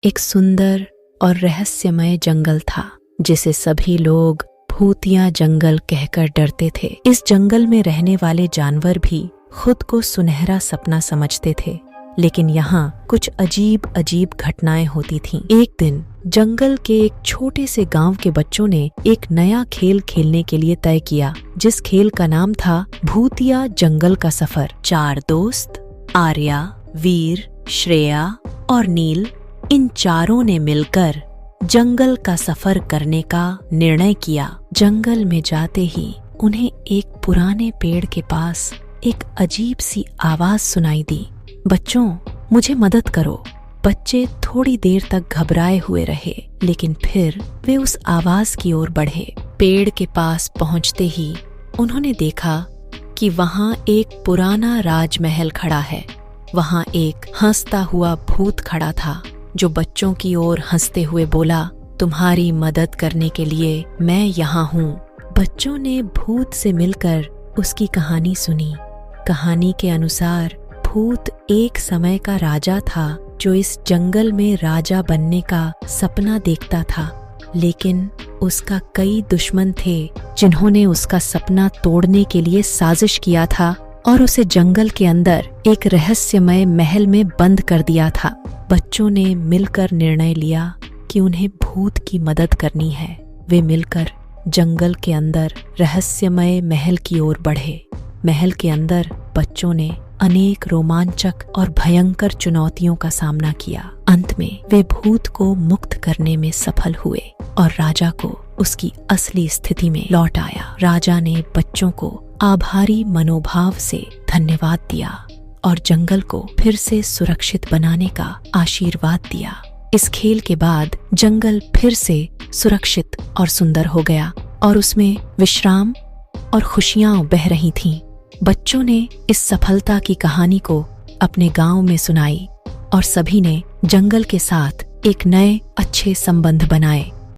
एक सुंदर और रहस्यमय जंगल था जिसे सभी लोग भूतिया जंगल कहकर डरते थे। इस जंगल में रहने वाले जानवर भी खुद को सुनहरा सपना समझते थे, लेकिन यहाँ कुछ अजीब अजीब घटनाएं होती थीं। एक दिन जंगल के एक छोटे से गांव के बच्चों ने एक नया खेल खेलने के लिए तय किया, जिस खेल का नाम था भूतिया जंगल का सफर। 4 दोस्त आर्या, वीर, श्रेया और नील, इन चारों ने मिलकर जंगल का सफर करने का निर्णय किया। जंगल में जाते ही उन्हें एक पुराने पेड़ के पास एक अजीब सी आवाज सुनाई दी, बच्चों मुझे मदद करो। बच्चे थोड़ी देर तक घबराए हुए रहे, लेकिन फिर वे उस आवाज की ओर बढ़े। पेड़ के पास पहुंचते ही उन्होंने देखा कि वहां एक पुराना राजमहल खड़ा है। वहां एक हंसता हुआ भूत खड़ा था, जो बच्चों की ओर हंसते हुए बोला, तुम्हारी मदद करने के लिए मैं यहाँ हूँ। बच्चों ने भूत से मिलकर उसकी कहानी सुनी। कहानी के अनुसार भूत एक समय का राजा था जो इस जंगल में राजा बनने का सपना देखता था, लेकिन उसका कई दुश्मन थे जिन्होंने उसका सपना तोड़ने के लिए साजिश किया था और उसे जंगल के अंदर एक रहस्यमय महल में बंद कर दिया था। बच्चों ने मिलकर निर्णय लिया कि उन्हें भूत की मदद करनी है। वे मिलकर जंगल के अंदर रहस्यमय महल की ओर बढ़े। महल के अंदर बच्चों ने अनेक रोमांचक और भयंकर चुनौतियों का सामना किया। अंत में वे भूत को मुक्त करने में सफल हुए और राजा को उसकी असली स्थिति में लौट आया। राजा ने बच्चों को आभारी मनोभाव से धन्यवाद दिया और जंगल को फिर से सुरक्षित बनाने का आशीर्वाद दिया। इस खेल के बाद जंगल फिर से सुरक्षित और सुंदर हो गया और उसमें विश्राम और खुशियां बह रही थीं। बच्चों ने इस सफलता की कहानी को अपने गांव में सुनाई और सभी ने जंगल के साथ एक नए अच्छे संबंध बनाए।